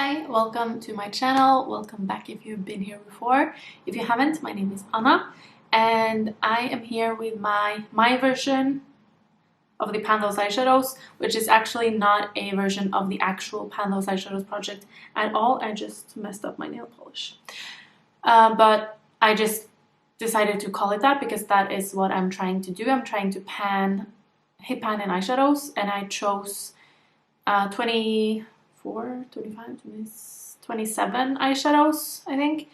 Hi, welcome to my channel. Welcome back if you've been here before. If you haven't, my name is Anna and I am here with my version of the Pan Those Eyeshadows, which is actually not a version of the actual Pan Those Eyeshadows project at all. I just messed up my nail polish. But I just decided to call it that because that is what I'm trying to do. I'm trying to hit pan in eyeshadows, and I chose 24, 25, 27 eyeshadows, I think.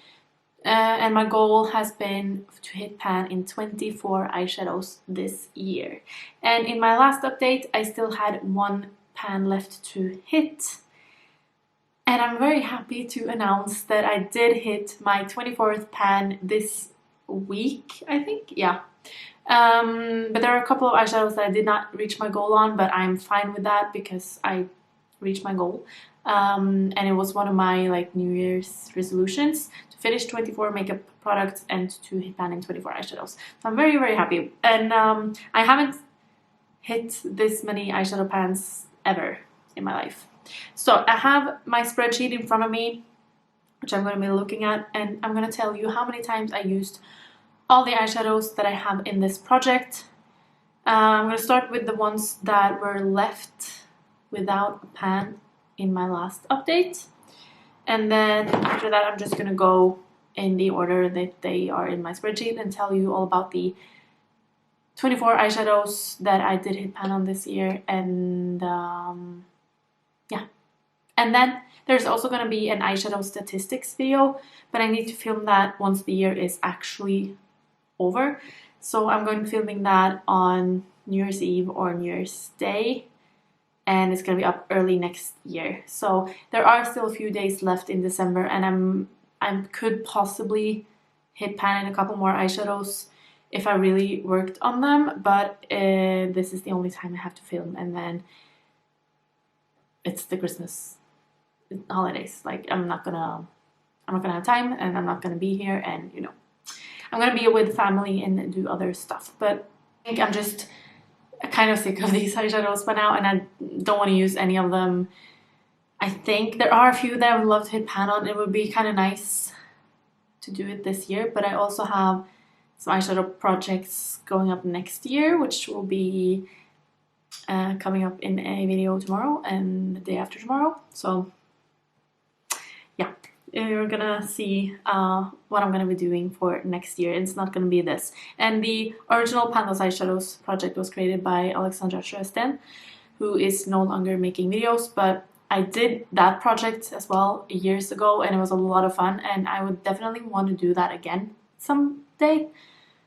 And my goal has been to hit pan in 24 eyeshadows this year. And in my last update, I still had one pan left to hit. And I'm very happy to announce that I did hit my 24th pan this week, I think. Yeah. But there are a couple of eyeshadows that I did not reach my goal on, but I'm fine with that because I reached my goal. And it was one of my New Year's resolutions to finish 24 makeup products and to hit pan in 24 eyeshadows. So I'm very, very happy. And I haven't hit this many eyeshadow pans ever in my life. So I have my spreadsheet in front of me, which I'm going to be looking at, and I'm going to tell you how many times I used all the eyeshadows that I have in this project. I'm going to start with the ones that were left without a pan in my last update, and then after that I'm just going to go in the order that they are in my spreadsheet and tell you all about the 24 eyeshadows that I did hit pan on this year. And yeah, and then there's also going to be an eyeshadow statistics video, but I need to film that once the year is actually over. So I'm going to be filming that on New Year's Eve or New Year's Day, and it's going to be up early next year. So there are still a few days left in December, and I could possibly hit pan in a couple more eyeshadows if I really worked on them, but this is the only time I have to film, and then it's the Christmas holidays. I'm not gonna have time, and I'm not gonna be here, and I'm gonna be with family and do other stuff. But I think I'm just kind of sick of these eyeshadows by now, and I don't want to use any of them. I think there are a few that I would love to hit pan on. It would be kind of nice to do it this year, but I also have some eyeshadow projects going up next year, which will be coming up in a video tomorrow and the day after tomorrow. So yeah, you're gonna see what I'm gonna be doing for next year. It's not gonna be this. And the original Pan Those Eyeshadows project was created by Alexandra Sjösten, who is no longer making videos, but I did that project as well years ago, and it was a lot of fun, and I would definitely want to do that again someday.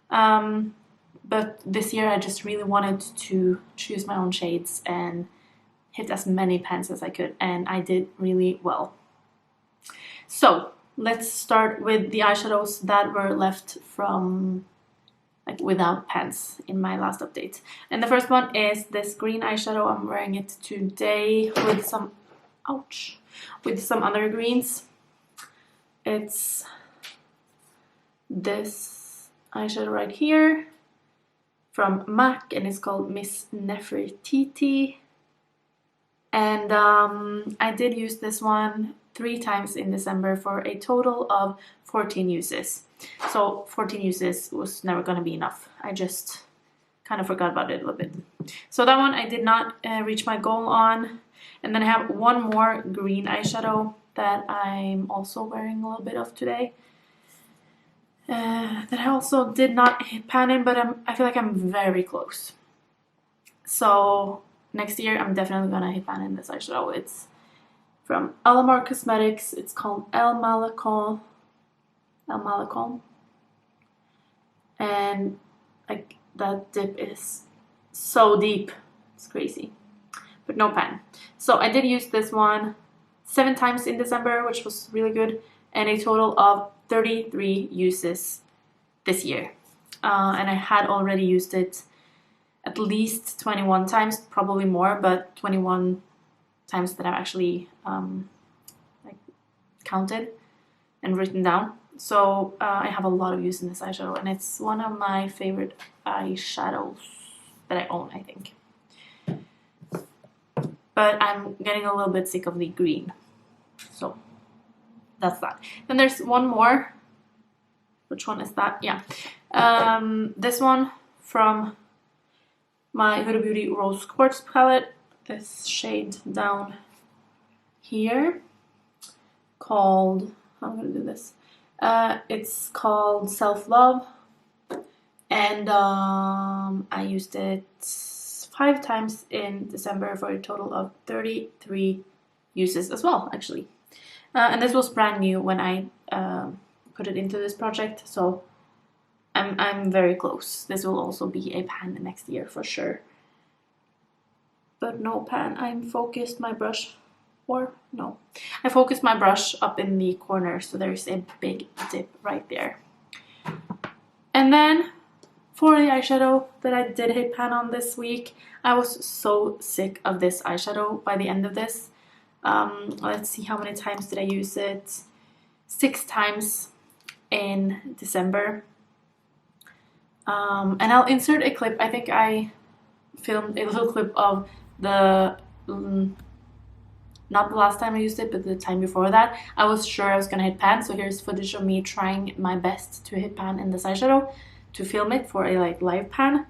But this year I just really wanted to choose my own shades and hit as many pans as I could, and I did really well. So let's start with the eyeshadows that were left from without pans in my last update. And the first one is this green eyeshadow. I'm wearing it today with some other greens. It's this eyeshadow right here from MAC, and it's called Miss Nefertiti. And I did use this one 3 times in December for a total of 14 uses. So 14 uses was never going to be enough. I just kind of forgot about it a little bit. So that one I did not reach my goal on. And then I have one more green eyeshadow that I'm also wearing a little bit of today. That I also did not hit pan in, but I feel like I'm very close. So next year I'm definitely gonna hit pan in this eyeshadow. It's from Alamar Cosmetics. It's called El Malacon. And that dip is so deep. It's crazy. But no pan. So I did use this one 7 times in December, which was really good, and a total of 33 uses this year. And I had already used it at least 21 times, probably more, but 21 times that I've actually counted and written down. So I have a lot of use in this eyeshadow, and it's one of my favorite eyeshadows that I own, I think. But I'm getting a little bit sick of the green. So that's that. Then there's one more. Which one is that? Yeah. This one from my Huda Beauty Rose Quartz palette. This shade down here called, I'm gonna do this. It's called Self Love, and I used it 5 times in December for a total of 33 uses as well, actually. And this was brand new when I put it into this project, so I'm very close. This will also be a pan next year for sure. But no pan, I'm focused my brush, or no, I focused my brush up in the corner, so there's a big dip right there. And then for the eyeshadow that I did hit pan on this week, I was so sick of this eyeshadow by the end of this. Let's see, how many times did I use it? 6 times in December. And I'll insert a clip. I think I filmed a little clip of the, not the last time I used it, but the time before that. I was sure I was gonna hit pan, so here's footage of me trying my best to hit pan in this eyeshadow, to film it for a live pan.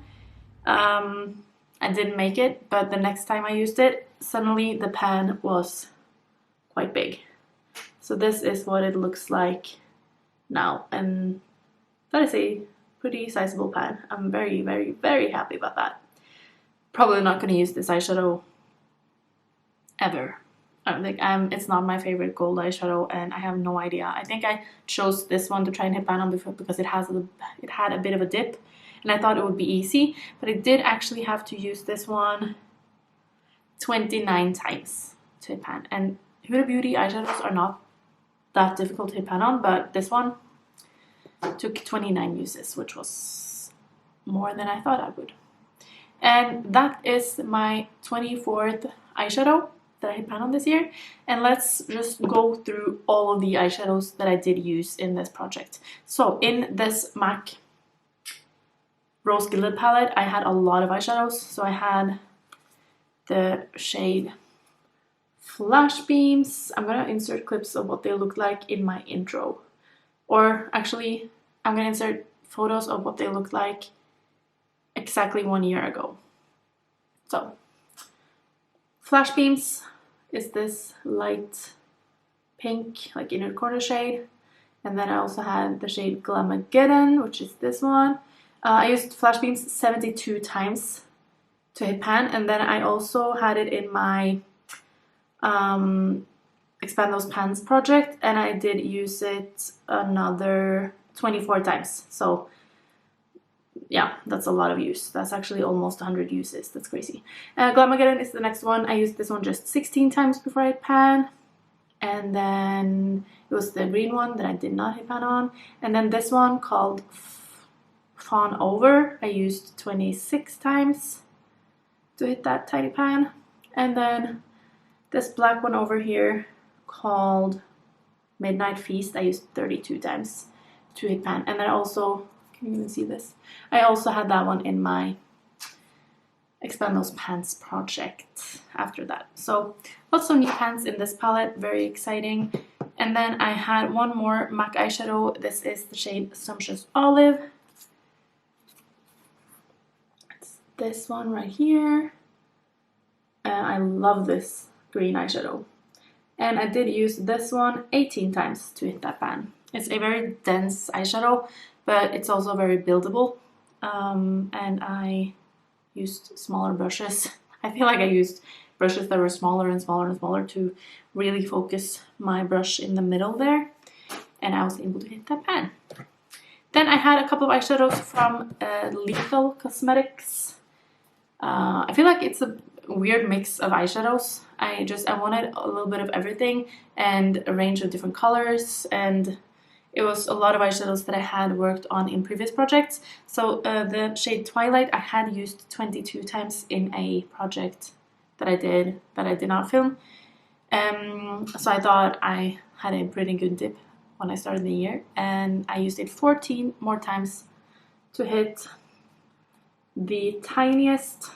I didn't make it, but the next time I used it, suddenly the pan was quite big. So this is what it looks like now, and that is a pretty sizable pan. I'm very, very, very happy about that. Probably not going to use this eyeshadow ever. I don't think it's not my favorite gold eyeshadow, and I have no idea. I think I chose this one to try and hit pan on before because it had a bit of a dip, and I thought it would be easy, but I did actually have to use this one 29 times to hit pan. And Huda Beauty eyeshadows are not that difficult to hit pan on, but this one took 29 uses, which was more than I thought I would. And that is my 24th eyeshadow that I hit pan on this year. And let's just go through all of the eyeshadows that I did use in this project. So in this MAC Rose Gilded palette, I had a lot of eyeshadows. So I had the shade Flash Beams. I'm gonna insert clips of what they look like in my intro. Or actually, I'm gonna insert photos of what they looked like exactly 1 year ago. So, Flash Beams is this light pink, like inner corner shade. And then I also had the shade Glamageddon, which is this one. I used Flash Beams 72 times to hit pan. And then I also had it in my Expand Those Pans project, and I did use it another 24 times. So yeah, that's a lot of use. That's actually almost 100 uses. That's crazy. Glamageddon is the next one. I used this one just 16 times before I hit pan. And then it was the green one that I did not hit pan on. And then this one called Fawn Over, I used 26 times to hit that tiny pan. And then this black one over here called Midnight Feast, I used 32 times to hit pan. And then also, can you even see this? I also had that one in my Expand Those Pans project after that. So lots of new pans in this palette, very exciting. And then I had one more MAC eyeshadow. This is the shade Sumptuous Olive. It's this one right here. I love this green eyeshadow. And I did use this one 18 times to hit that pan. It's a very dense eyeshadow, but it's also very buildable. And I used smaller brushes. I feel like I used brushes that were smaller and smaller and smaller to really focus my brush in the middle there. And I was able to hit that pan. Then I had a couple of eyeshadows from Lethal Cosmetics. I feel like it's a weird mix of eyeshadows. I wanted a little bit of everything and a range of different colors, and it was a lot of eyeshadows that I had worked on in previous projects. So the shade Twilight I had used 22 times in a project that I did not film. So I thought I had a pretty good dip when I started the year, and I used it 14 more times to hit the tiniest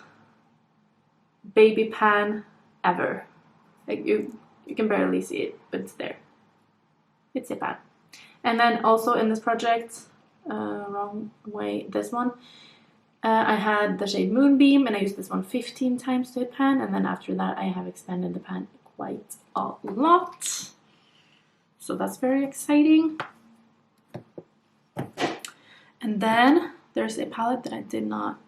baby pan ever. Like You can barely see it, but it's there. It's a pan. And then also in this project, wrong way, this one, I had the shade Moonbeam, and I used this one 15 times to hit pan, and then after that I have expanded the pan quite a lot. So that's very exciting. And then there's a palette that I did not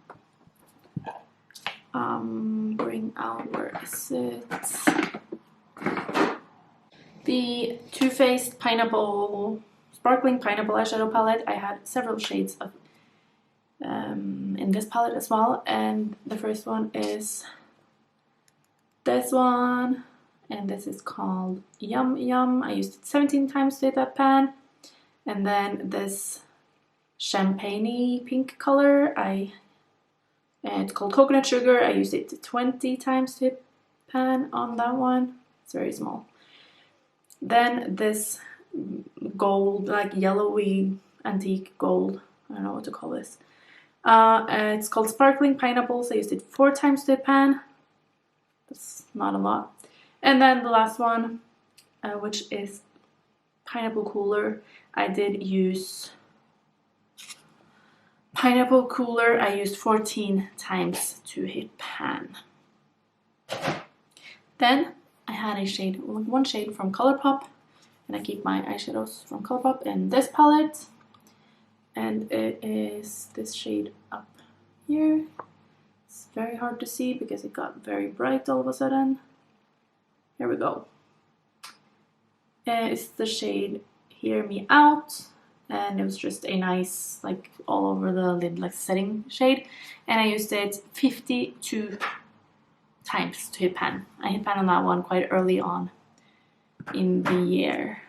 bring out. Where is it? The Too Faced Pineapple, Sparkling Pineapple eyeshadow palette. I had several shades of in this palette as well, and the first one is this one, and this is called Yum Yum. I used it 17 times to hit that pan. And then this champagne-y pink color, it's called Coconut Sugar. I used it 20 times to hit pan on that one. It's very small. Then this gold, like yellowy antique gold, I don't know what to call this. It's called Sparkling Pineapples. I used it 4 times to hit pan. That's not a lot. And then the last one, which is Pineapple Cooler. I did use Pineapple Cooler. I used 14 times to hit pan. Then I had one shade from Colourpop, and I keep my eyeshadows from Colourpop in this palette. And it is this shade up here. It's very hard to see because it got very bright all of a sudden. Here we go. It's the shade Hear Me Out, and it was just a nice, like, all over the lid, like, setting shade. And I used it 52 times to hit pan. I hit pan on that one quite early on in the year.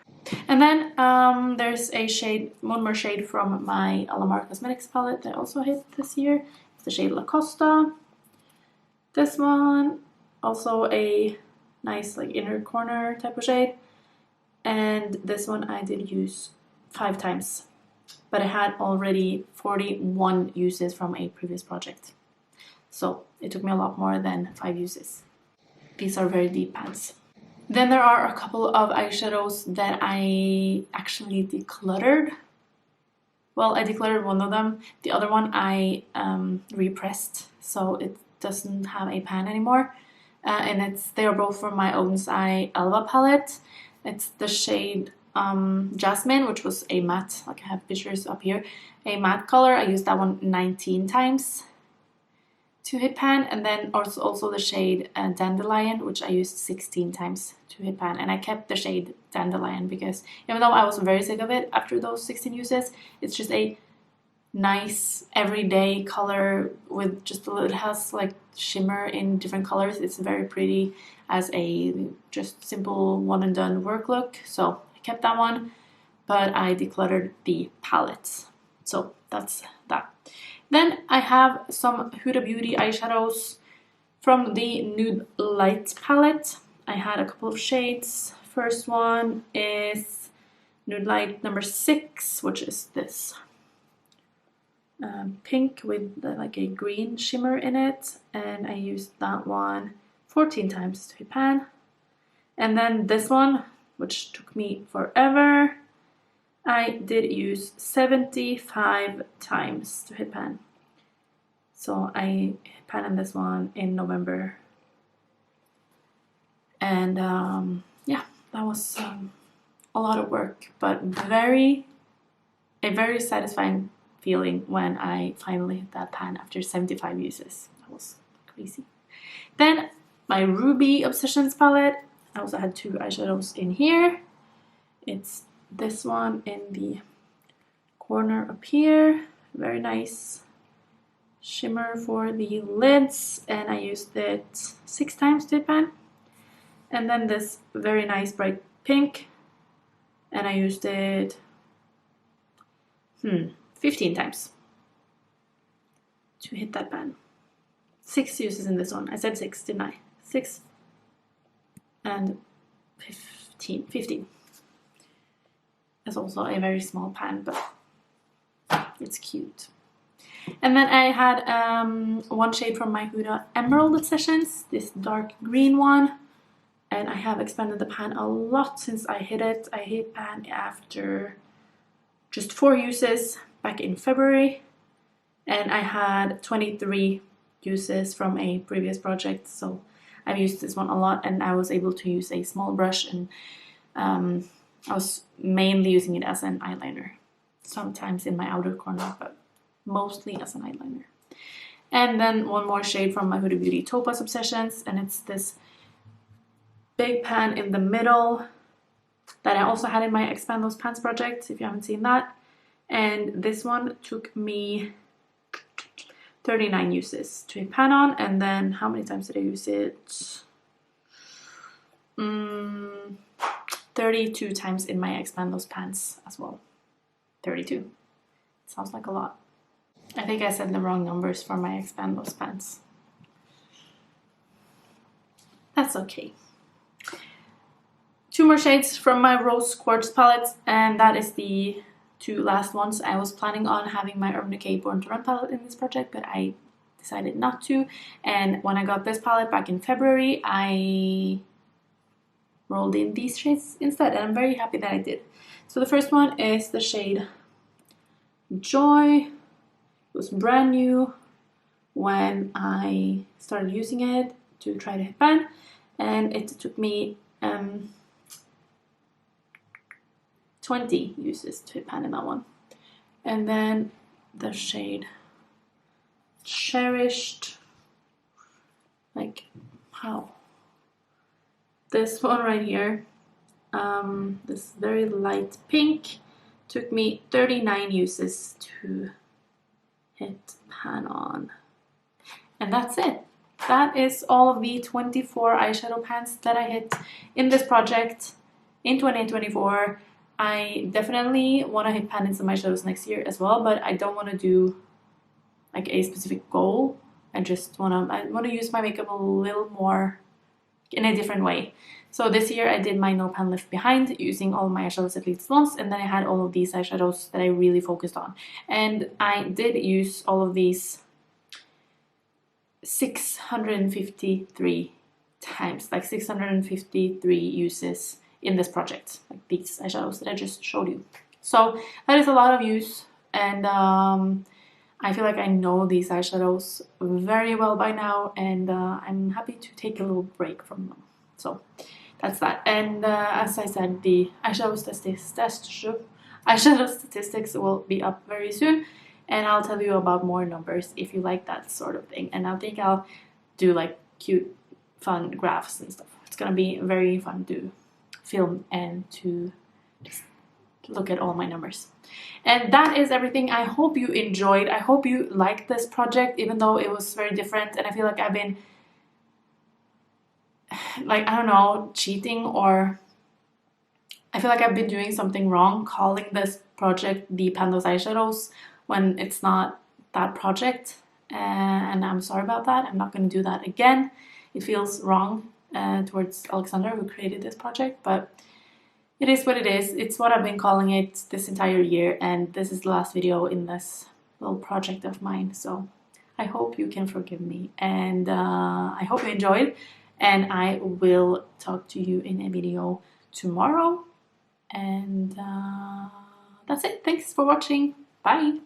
And then there's a shade, one more shade from my Alamar Cosmetics palette that I also hit this year. It's the shade La Costa. This one, also a nice, like, inner corner type of shade. And this one I did use 5 times, but I had already 41 uses from a previous project. So it took me a lot more than 5 uses. These are very deep pans. Then there are a couple of eyeshadows that I actually decluttered. Well, I decluttered one of them. The other one I repressed, so it doesn't have a pan anymore. And they are both from my Oden's Älva palette. It's the shade Jasmine, which was a matte, like I have pictures up here, a matte color. I used that one 19 times to hit pan, and then also the shade Dandelion, which I used 16 times to hit pan. And I kept the shade Dandelion because even though I was very sick of it after those 16 uses, it's just a nice everyday color with just a little, it has like shimmer in different colors. It's very pretty as a just simple one and done work look. So I kept that one, but I decluttered the palettes. So that's that. Then I have some Huda Beauty eyeshadows from the Nude Light palette. I had a couple of shades. First one is Nude Light number 6, which is this pink with like a green shimmer in it, and I used that one 14 times to hit pan. And then this one, which took me forever, I did use 75 times to hit pan. So I hit pan in this one in November, and yeah, that was a lot of work, but a very satisfying feeling when I finally hit that pan after 75 uses. That was crazy. Then my Ruby Obsessions palette. I also had 2 eyeshadows in here. It's this one in the corner up here. Very nice shimmer for the lids, and I used it 6 times to hit pan. And then this very nice bright pink, and I used it 15 times to hit that pan. 6 uses in this one. I said 6, didn't I? 6 and 15. It's also a very small pan, but it's cute. And then I had one shade from my Huda Emerald Obsessions, this dark green one. and I have expanded the pan a lot since I hit it. I hit pan after just 4 uses back in February, and I had 23 uses from a previous project, so I've used this one a lot, and I was able to use a small brush, and I was mainly using it as an eyeliner, sometimes in my outer corner, but mostly as an eyeliner. And then one more shade from my Huda Beauty Topaz Obsessions, and it's this big pan in the middle that I also had in my Expand Those Pans project, if you haven't seen that. And this one took me 39 uses to hit pan on, and then how many times did I use it? 32 times in my Expand Those Pans as well. 32. Sounds like a lot. I think I said the wrong numbers for my Expand Those Pans. That's okay. 2 more shades from my Rose Quartz palette, and that is the 2 last ones. I was planning on having my Urban Decay Born to Run palette in this project, but I decided not to. And when I got this palette back in February, I rolled in these shades instead, and I'm very happy that I did. So the first one is the shade Joy. It was brand new when I started using it to try to hit pan, and it took me 20 uses to hit pan in that one. And then the shade Cherished, like how? This one right here, this very light pink, took me 39 uses to hit pan on. And that's it. That is all of the 24 eyeshadow pans that I hit in this project in 2024. I definitely want to hit pan in some eyeshadows next year as well, but I don't want to do like a specific goal. I want to use my makeup a little more in a different way. So this year I did my no pan left behind, using all of my eyeshadows at least once, and then I had all of these eyeshadows that I really focused on. And I did use all of these 653 times, like 653 uses in this project, like these eyeshadows that I just showed you. So that is a lot of use, and I feel like I know these eyeshadows very well by now, and I'm happy to take a little break from them. So that's that. And as I said, the eyeshadow statistics will be up very soon, and I'll tell you about more numbers if you like that sort of thing. And I think I'll do like cute, fun graphs and stuff. It's gonna be very fun to film and to just look at all my numbers. And that is everything. I hope you enjoyed. I hope you liked this project, even though it was very different, and I feel like I've been like, I don't know, cheating, or I feel like I've been doing something wrong calling this project the Pan Those Eyeshadows when it's not that project, and I'm sorry about that. I'm not going to do that again. It feels wrong towards Alexandra, who created this project, but it is what it is. It's what I've been calling it this entire year, and this is the last video in this little project of mine, so I hope you can forgive me, and I hope you enjoyed, and I will talk to you in a video tomorrow, and that's it. Thanks for watching. Bye!